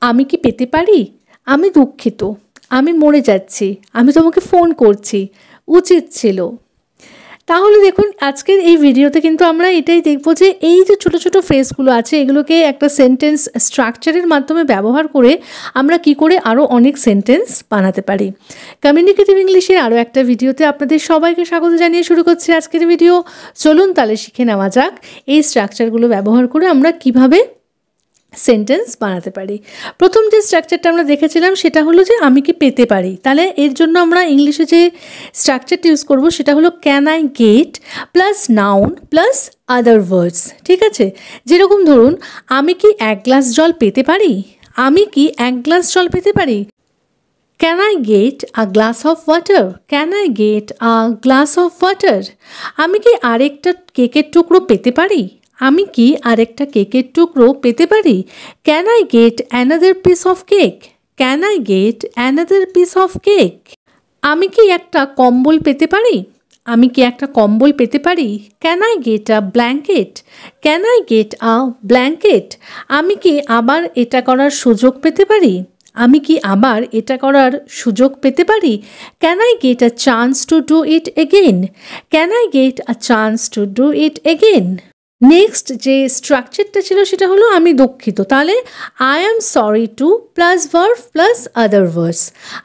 আমি কি পেতে পারি? আমি দুঃখিত, আমি মরে যাচ্ছি, আমি তোমাকে ফোন করছি, উচিত ছিল। তাহলে দেখুন আজকের এই ভিডিওতে কিন্তু আমরা এটাই দেখব যে এই যে ছোট ছোট ফ্রেজগুলো আছে এগুলোকে একটা সেন্টেন্স স্ট্রাকচারের মাধ্যমে ব্যবহার করে আমরা কি করে আরও অনেক সেন্টেন্স বানাতে পারি। কমিউনিকেটিভ ইংলিশের আরও একটা ভিডিওতে আপনাদের সবাইকে স্বাগত জানিয়ে শুরু করছি আজকের ভিডিও। চলুন তাহলে শিখে নেওয়া যাক এই স্ট্রাকচারগুলো ব্যবহার করে আমরা কিভাবে সেন্টেন্স বানাতে পারি। প্রথম যে স্ট্রাকচারটা আমরা দেখেছিলাম সেটা হলো যে আমি কি পেতে পারি। তাহলে এর জন্য আমরা ইংলিশে যে স্ট্রাকচারটা ইউজ করব সেটা হলো can I get plus noun plus other words. ঠিক আছে, যেরকম ধরুন আমি কি এক গ্লাস জল পেতে পারি, আমি কি এক গ্লাস জল পেতে পারি। Can I get a glass of water, can I get a glass of water. আমি কি আরেকটা কেকের টুকরো পেতে পারি, আমি কি আরেকটা কেকের টুকরো পেতে পারি। Can I gate another piece of cake, can I gate another piece of cake. আমি কি একটা কম্বল পেতে পারি, আমি কি একটা কম্বল পেতে পারি। Can I get a blanket, can I get a blanket. আমি কি আবার এটা করার সুযোগ পেতে পারি, আমি কি আবার এটা করার সুযোগ পেতে পারি। Can I get a chance to do it again, can I get a chance to do it again. Next যে স্ট্রাকচারটা ছিল সেটা হলো আমি দুঃখিত। তাহলে I am sorry to plus verb plus other words,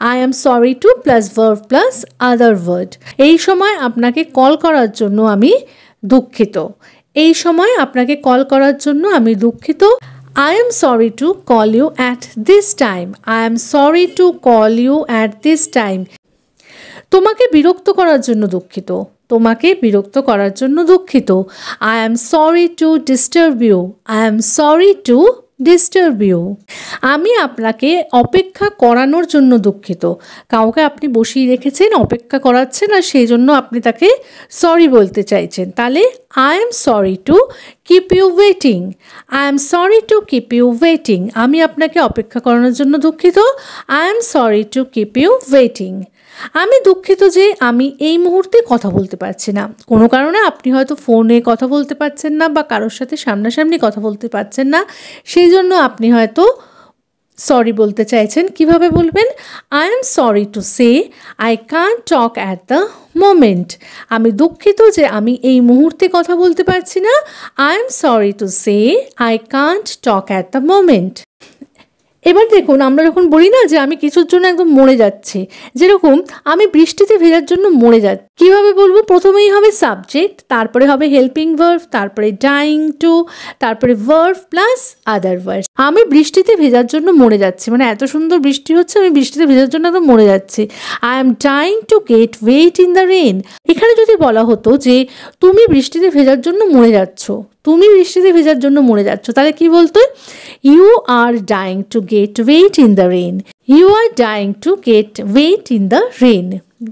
I am sorry to plus verb plus other word. এই সময় আপনাকে কল করার জন্য আমি দুঃখিত, এই সময় আপনাকে কল করার জন্য আমি দুঃখিত। I am sorry to call you at this time, I am sorry to call you at this time. তোমাকে বিরক্ত করার জন্য দুঃখিত, তোমাকে বিরক্ত করার জন্য দুঃখিত। I am sorry to disturb you, I am sorry to disturb you. আমি আপনাকে অপেক্ষা করানোর জন্য দুঃখিত। কাউকে আপনি বসিয়ে রেখেছেন, অপেক্ষা করাচ্ছেন আর সেই জন্য আপনি তাকে সরি বলতে চাইছেন। তাহলে I am sorry to keep you waiting, I am sorry to keep you waiting. আমি আপনাকে অপেক্ষা করানোর জন্য দুঃখিত। I am sorry to keep you waiting. আমি দুঃখিত যে আমি এই মুহূর্তে কথা বলতে পারছি না। কোনো কারণে আপনি হয়তো ফোনে কথা বলতে পারছেন না বা কারোর সাথে সামনাসামনি কথা বলতে পারছেন না, সেই জন্য আপনি হয়তো সরি বলতে চাইছেন। কিভাবে বলবেন? I am sorry to say I can't talk at the moment. আমি দুঃখিত যে আমি এই মুহূর্তে কথা বলতে পারছি না। I am sorry to say I can't talk at the moment. এবার দেখুন আমরা যখন বলি না যে আমি কিছুর জন্য একদম মরে যাচ্ছি, যেরকম আমি বৃষ্টিতে ভেজার জন্য মরে যাচ্ছি, কীভাবে বলবো? প্রথমেই হবে সাবজেক্ট, তারপরে হবে হেল্পিং ভার্ব, তারপরে ডাইং টু, তারপরে ভার্ব প্লাস আদার ভার্ব। আমি বৃষ্টিতে ভেজার জন্য মরে যাচ্ছি, মানে এত সুন্দর বৃষ্টি হচ্ছে আমি বৃষ্টিতে ভেজার জন্য একদম মরে যাচ্ছি। I am dying to get wet in the rain. এখানে যদি বলা হতো যে তুমি বৃষ্টিতে ভেজার জন্য মরে যাচ্ছ, তুমি বৃষ্টিতে ভেজার জন্য মরে যাচ্ছ, তাহলে কি বলতো? You are dying to get wet in the rain, you are dying to get wet in the rain.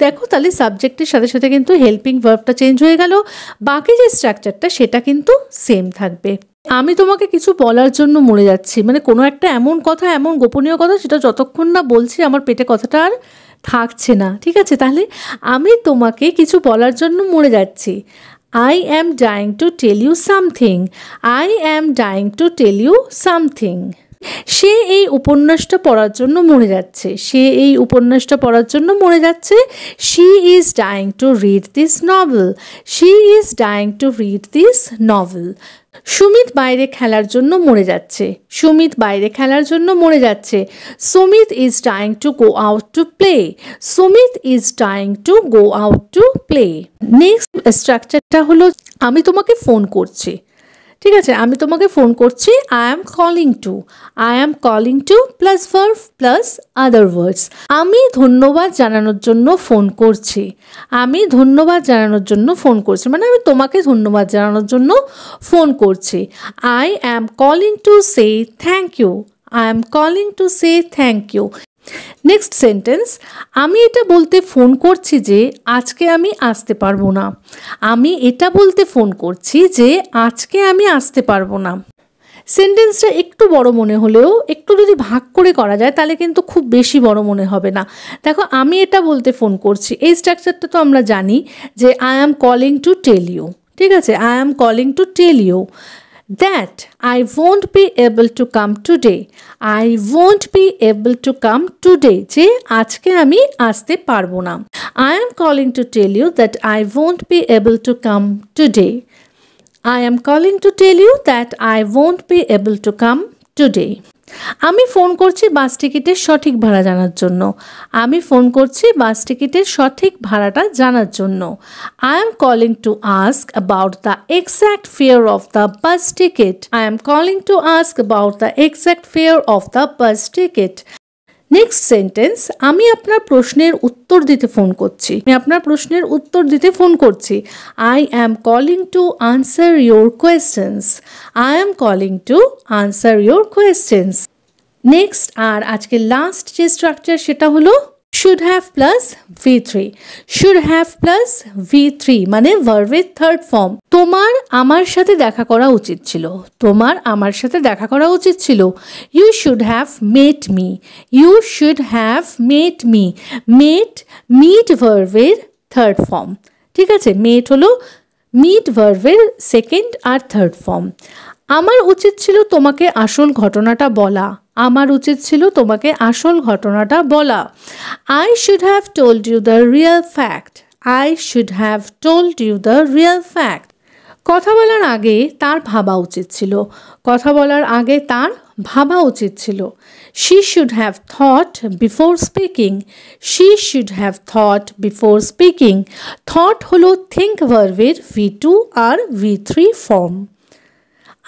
দেখো তাহলে সাবজেক্টের সাথে সাথে কিন্তু হেল্পিং ভার্বটা চেঞ্জ হয়ে গেল, বাকি যে স্ট্রাকচারটা সেটা কিন্তু সেম থাকবে। আমি তোমাকে কিছু বলার জন্য মরে যাচ্ছি, মানে কোনো একটা এমন কথা, এমন গোপনীয় কথা সেটা যতক্ষণ না বলছি আমার পেটে কথাটা আর থাকছে না। ঠিক আছে, তাহলে আমি তোমাকে কিছু বলার জন্য মরে যাচ্ছি। I am dying to tell you something, I am dying to tell you something. সে এই উপন্যাসটা পড়ার জন্য মরে যাচ্ছে, সে এই উপন্যাসটা পড়ার জন্য মরে যাচ্ছে। She is dying to read this novel, she is dying to read this novel. Sumit বাইরে খেলার জন্য মরে যাচ্ছে, সুমিত বাইরে খেলার জন্য মরে যাচ্ছে। Sumit is dying to go out to play, Sumit is dying to go out to play. Next স্ট্রাকচারটা হলো আমি তোমাকে ফোন করছি। ঠিক আছে, আমি তোমাকে ফোন করছি। I am calling to, I am calling to plus verb plus other words. আমি ধন্যবাদ জানানোর জন্য ফোন করছি, আমি ধন্যবাদ জানানোর জন্য ফোন করছি, মানে আমি তোমাকে ধন্যবাদ জানানোর জন্য ফোন করছি। I am calling to say thank you, I am calling to say thank you. Next sentence, আমি এটা বলতে ফোন করছি যে আজকে আমি আসতে পারবো না, আমি এটা বলতে ফোন করছি যে আজকে আমি আসতে পারবো না। সেন্টেন্সটা একটু বড় মনে হলেও একটু যদি ভাগ করে করা যায় তাহলে কিন্তু খুব বেশি বড় মনে হবে না। দেখো আমি এটা বলতে ফোন করছি, এই স্ট্রাকচারটা তো আমরা জানি যে I am calling to tell you. ঠিক আছে, I am calling to tell you. that I won't be able to come today. I won't be able to come today. যে আজকে আমি আসতে পারবো না। I am calling to tell you that I won't be able to come today. I am calling to tell you that I won't be able to come today. আমি phone করছি বাস টিকিটের সঠিক ভাড়া জানার জন্য। আমি ফোন করছি বাস টিকিটের সঠিক ভাড়াটা জানার জন্য। I am calling to ask about the exact fare of the bus ticket. I am calling to ask about the exact fare of the bus ticket. Next sentence, আমি আপনার প্রশ্নের উত্তর দিতে ফোন করছি। আমি আপনার প্রশ্নের উত্তর দিতে ফোন করছি। I am calling to answer your questions. I am calling to answer your questions. Next আর আজকে লাস্ট যে স্ট্রাকচার সেটা হলো should have plus V3. should have plus V3 মানে ভার্বের থার্ড ফর্ম। তোমার আমার সাথে দেখা করা উচিত ছিল। তোমার আমার সাথে দেখা করা উচিত ছিল। You should have met me. You should have met me. meet ভার্বের থার্ড ফর্ম। ঠিক আছে, meet হলো meet ভার্বের সেকেন্ড আর থার্ড ফর্ম। আমার উচিত ছিল তোমাকে আসল ঘটনাটা বলা। আমার উচিত ছিল তোমাকে আসল ঘটনাটা বলা। I should have told you the real fact. I should have told you the real fact. কথা বলার আগে তার ভাবা উচিত ছিল। কথা বলার আগে তার ভাবা উচিত ছিল। She should have thought before speaking. She should have thought before speaking. Thought হলো think ভার্বের V2 আর V3 ফর্ম।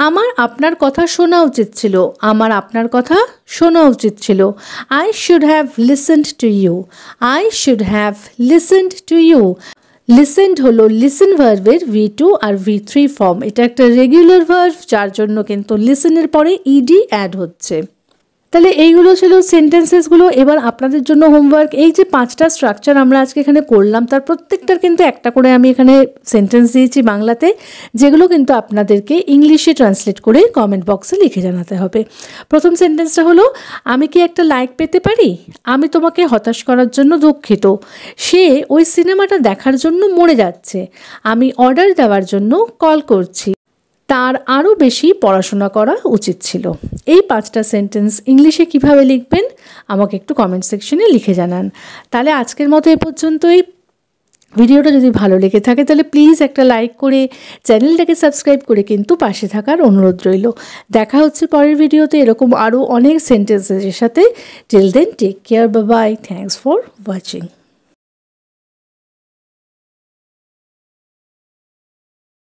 আমার আপনার কথা শোনা উচিত ছিল। আমার আপনার কথা শোনা উচিত ছিল। I should have listened to you. I should have listened to you. listened হলো listen ভার্বের V2 আর V3 ফর্ম। এটা একটা রেগুলার ভার্ব, যার জন্য কিন্তু listen এর পরে ed অ্যাড হচ্ছে। তাহলে এইগুলো ছিল সেন্টেন্সেসগুলো। এবার আপনাদের জন্য হোমওয়ার্ক, এই যে 5টা স্ট্রাকচার আমরা আজকে এখানে করলাম তার প্রত্যেকটার কিন্তু একটা করে আমি এখানে সেন্টেন্স দিয়েছি বাংলাতে, যেগুলো কিন্তু আপনাদেরকে ইংলিশে ট্রান্সলেট করে কমেন্ট বক্সে লিখে জানাতে হবে। প্রথম সেন্টেন্সটা হলো, আমি কি একটা লাইক পেতে পারি? আমি তোমাকে হতাশ করার জন্য দুঃখিত। সে ওই সিনেমাটা দেখার জন্য মরে যাচ্ছে। আমি অর্ডার দেওয়ার জন্য কল করছি। তার আরও বেশি পড়াশোনা করা উচিত ছিল। এই 5টা সেন্টেন্স ইংলিশে কিভাবে লিখবেন আমাকে একটু কমেন্ট সেকশনে লিখে জানান। তাহলে আজকের মতো এ পর্যন্তই। ভিডিওটা যদি ভালো লেগে থাকে তাহলে প্লিজ একটা লাইক করে চ্যানেলটাকে সাবস্ক্রাইব করে কিন্তু পাশে থাকার অনুরোধ রইল। দেখা হচ্ছে পরের ভিডিওতে এরকম আরও অনেক সেন্টেন্সের সাথে। Till then take care, bye bye, thanks for watching.